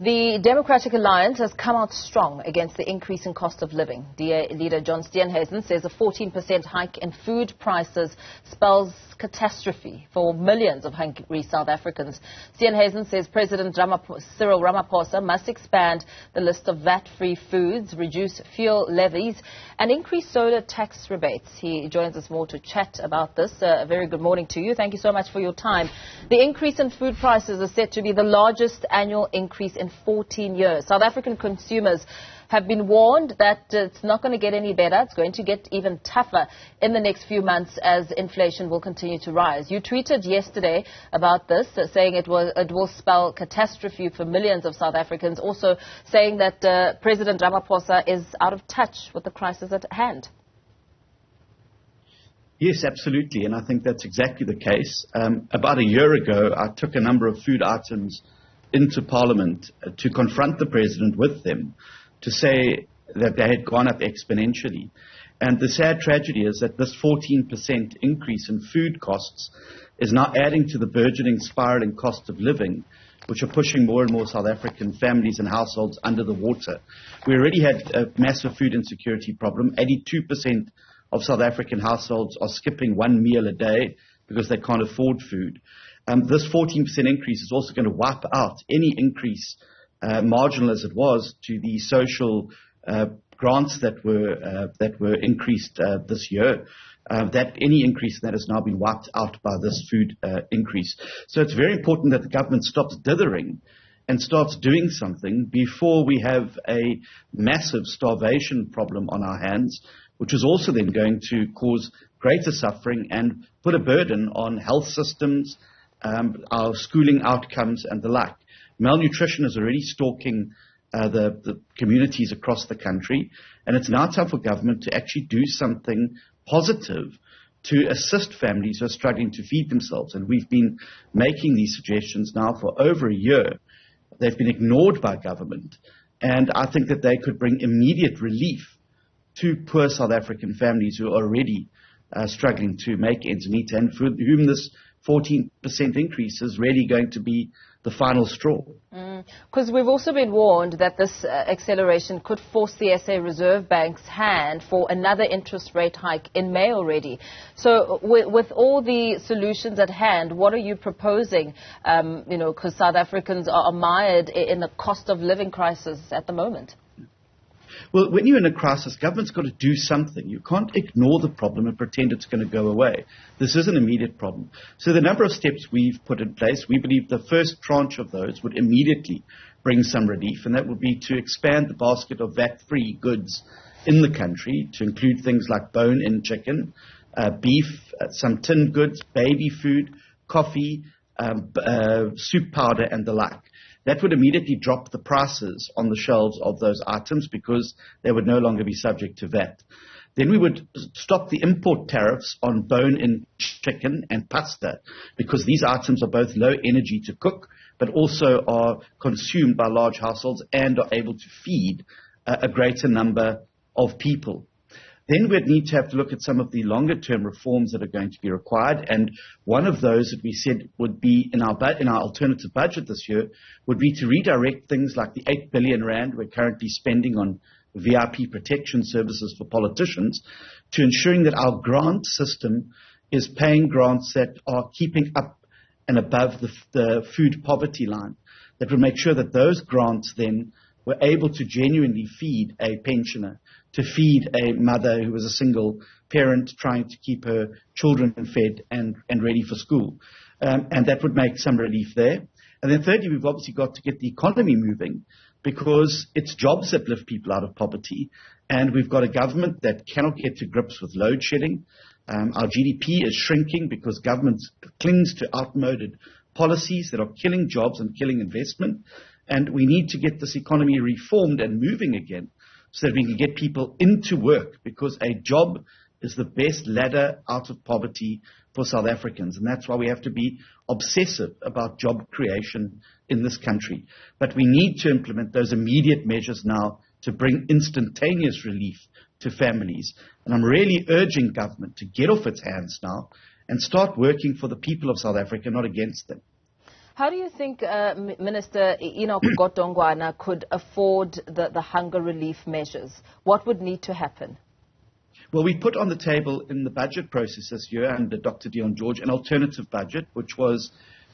The Democratic Alliance has come out strong against the increase in cost of living. DA Leader John Steenhuisen says a 14% hike in food prices spells catastrophe for millions of hungry South Africans. Steenhuisen says President Cyril Ramaphosa must expand the list of VAT-free foods, reduce fuel levies, and increase solar tax rebates. He joins us more to chat about this. A very good morning to you. Thank you so much for your time. The increase in food prices is set to be the largest annual increase in 14 years. South African consumers have been warned that it's not going to get any better. It's going to get even tougher in the next few months as inflation will continue to rise. You tweeted yesterday about this, saying it will spell catastrophe for millions of South Africans, also saying that President Ramaphosa is out of touch with the crisis at hand. Yes, absolutely, and I think that's exactly the case. About a year ago, I took a number of food items into Parliament to confront the President with them, to say that they had gone up exponentially. And the sad tragedy is that this 14% increase in food costs is now adding to the burgeoning spiraling cost of living, which are pushing more and more South African families and households under the water. We already had a massive food insecurity problem. 82% of South African households are skipping one meal a day because they can't afford food. This 14% increase is also going to wipe out any increase, marginal as it was, to the social grants that were increased this year. That any increase in that has now been wiped out by this food increase. So it's very important that the government stops dithering and starts doing something before we have a massive starvation problem on our hands, which is also then going to cause greater suffering and put a burden on health systems, our schooling outcomes and the like. Malnutrition is already stalking the communities across the country, and it's now time for government to actually do something positive to assist families who are struggling to feed themselves. And we've been making these suggestions now for over a year. They've been ignored by government, and I think that they could bring immediate relief to poor South African families who are already struggling to make ends meet, and for whom this 14% increase is really going to be the final straw. Because we've also been warned that this acceleration could force the SA Reserve Bank's hand for another interest rate hike in May already. So with all the solutions at hand, what are you proposing? Because South Africans are mired in the cost of living crisis at the moment. Well, when you're in a crisis, government's got to do something. You can't ignore the problem and pretend it's going to go away. This is an immediate problem. So the number of steps we've put in place, we believe the first tranche of those would immediately bring some relief, and that would be to expand the basket of VAT-free goods in the country to include things like bone-in chicken, beef, some tinned goods, baby food, coffee, soup powder, and the like. That would immediately drop the prices on the shelves of those items because they would no longer be subject to VAT. Then we would stop the import tariffs on bone-in chicken and pasta because these items are both low energy to cook but also are consumed by large households and are able to feed a greater number of people. Then we'd need to have to look at some of the longer-term reforms that are going to be required, and one of those that we said would be in our alternative budget this year would be to redirect things like the 8 billion rand we're currently spending on VIP protection services for politicians to ensuring that our grant system is paying grants that are keeping up and above the food poverty line, that would make sure that those grants then were able to genuinely feed a pensioner, to feed a mother who was a single parent trying to keep her children fed and ready for school. And that would make some relief there. And then thirdly, we've obviously got to get the economy moving because it's jobs that lift people out of poverty. And we've got a government that cannot get to grips with load shedding. Our GDP is shrinking because government clings to outmoded policies that are killing jobs and killing investment. And we need to get this economy reformed and moving again so that we can get people into work, because a job is the best ladder out of poverty for South Africans. And that's why we have to be obsessive about job creation in this country. But we need to implement those immediate measures now to bring instantaneous relief to families. And I'm really urging government to get off its hands now and start working for the people of South Africa, not against them. How do you think Minister Enoch Godongwana could afford the hunger relief measures? What would need to happen? Well, we put on the table in the budget process this year under Dr. Dion George an alternative budget, which was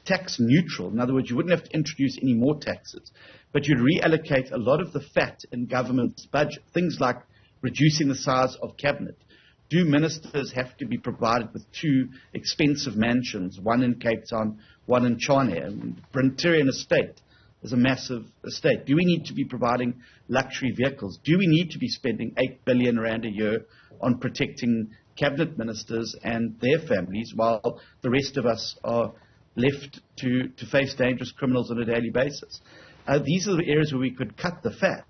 tax neutral. In other words, you wouldn't have to introduce any more taxes, but you'd reallocate a lot of the fat in government's budget, things like reducing the size of cabinet. Do ministers have to be provided with 2 expensive mansions, one in Cape Town, one in Tshwane? And Brintirian Estate is a massive estate. Do we need to be providing luxury vehicles? Do we need to be spending 8 billion rand a year on protecting cabinet ministers and their families while the rest of us are left to face dangerous criminals on a daily basis? These are the areas where we could cut the fat,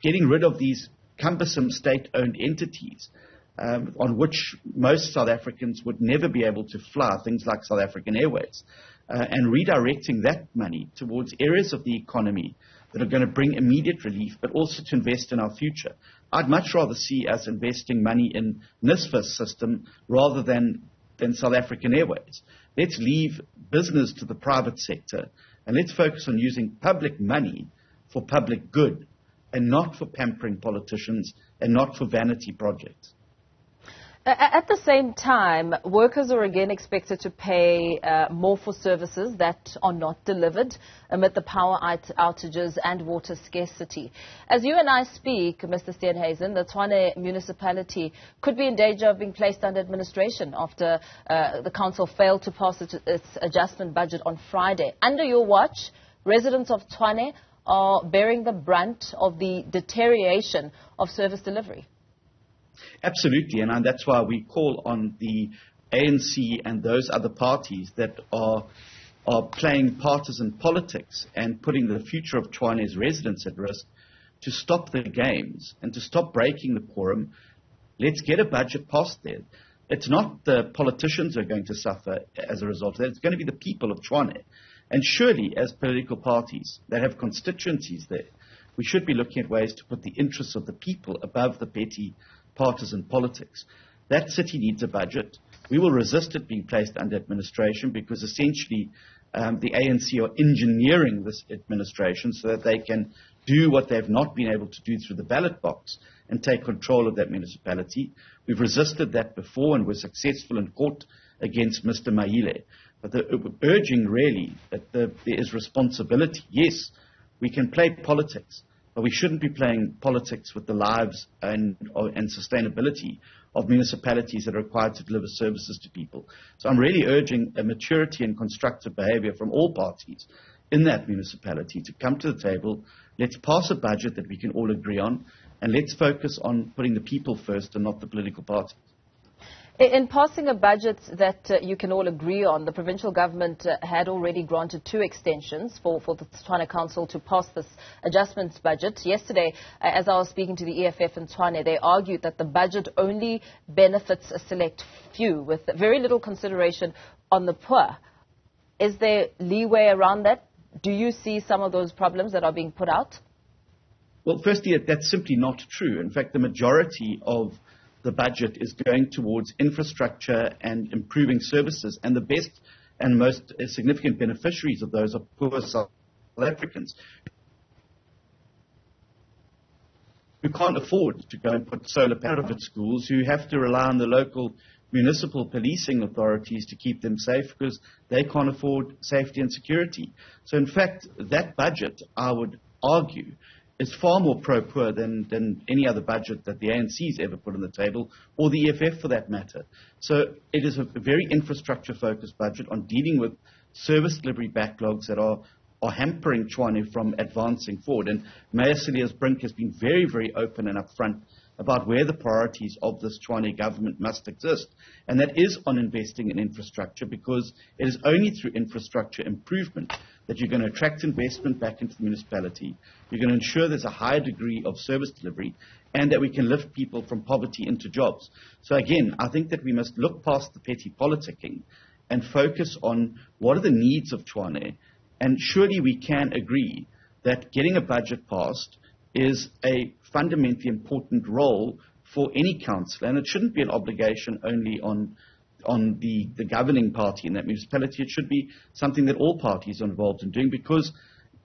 getting rid of these cumbersome state-owned entities on which most South Africans would never be able to fly, things like South African Airways, and redirecting that money towards areas of the economy that are going to bring immediate relief, but also to invest in our future. I'd much rather see us investing money in NSFA's system rather than South African Airways. Let's leave business to the private sector, and let's focus on using public money for public good and not for pampering politicians and not for vanity projects. At the same time, workers are again expected to pay more for services that are not delivered amid the power outages and water scarcity. As you and I speak, Mr. Steenhuisen, the Tshwane municipality could be in danger of being placed under administration after the council failed to pass its adjustment budget on Friday. Under your watch, residents of Tshwane are bearing the brunt of the deterioration of service delivery. Absolutely, and that's why we call on the ANC and those other parties that are playing partisan politics and putting the future of Tshwane's residents at risk to stop the games and to stop breaking the quorum. Let's get a budget passed there. It's not the politicians who are going to suffer as a result of that. It's going to be the people of Tshwane. And surely, as political parties that have constituencies there, we should be looking at ways to put the interests of the people above the petty partisan politics. That city needs a budget. We will resist it being placed under administration because essentially the ANC are engineering this administration so that they can do what they've not been able to do through the ballot box and take control of that municipality. We've resisted that before and were successful in court against Mr. Maile. But the urging really that there is responsibility. Yes, we can play politics, but we shouldn't be playing politics with the lives and sustainability of municipalities that are required to deliver services to people. So I'm really urging a maturity and constructive behavior from all parties in that municipality to come to the table. Let's pass a budget that we can all agree on, and let's focus on putting the people first and not the political parties. In passing a budget that you can all agree on, the provincial government had already granted 2 extensions for the Tshwane Council to pass this adjustments budget. Yesterday, as I was speaking to the EFF in Tshwane, they argued that the budget only benefits a select few with very little consideration on the poor. Is there leeway around that? Do you see some of those problems that are being put out? Well, firstly, that's simply not true. In fact, the majority of the budget is going towards infrastructure and improving services, and the best and most significant beneficiaries of those are poor South Africans who can't afford to go and put solar panels at schools, who have to rely on the local municipal policing authorities to keep them safe because they can't afford safety and security. So in fact, that budget, I would argue, is far more pro-poor than any other budget that the ANC's ever put on the table, or the EFF for that matter. So it is a very infrastructure-focused budget on dealing with service delivery backlogs that are hampering Tshwane from advancing forward. And Mayor Cilliers Brink has been very, very open and upfront about where the priorities of this Tshwane government must exist. And that is on investing in infrastructure, because it is only through infrastructure improvement that you're going to attract investment back into the municipality. You're going to ensure there's a higher degree of service delivery and that we can lift people from poverty into jobs. So again, I think that we must look past the petty politicking and focus on what are the needs of Tshwane. And surely we can agree that getting a budget passed is a fundamentally important role for any council, and it shouldn't be an obligation only on on the governing party in that municipality. It should be something that all parties are involved in doing, because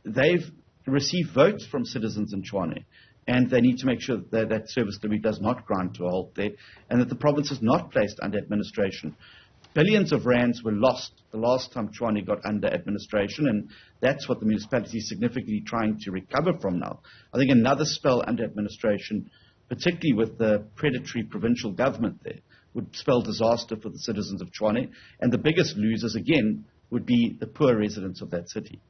they've received votes from citizens in Tshwane, and they need to make sure that that service delivery does not grind to a halt there, and that the province is not placed under administration. Billions of rands were lost the last time Tshwane got under administration, and that's what the municipality is significantly trying to recover from now. I think another spell under administration, particularly with the predatory provincial government there, would spell disaster for the citizens of Tshwane, and the biggest losers, again, would be the poor residents of that city.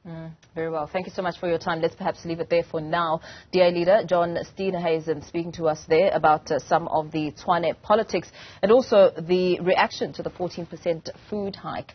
Very well. Thank you so much for your time. Let's perhaps leave it there for now. DA Leader John Steenhuisen speaking to us there about some of the Tshwane politics and also the reaction to the 14% food hike.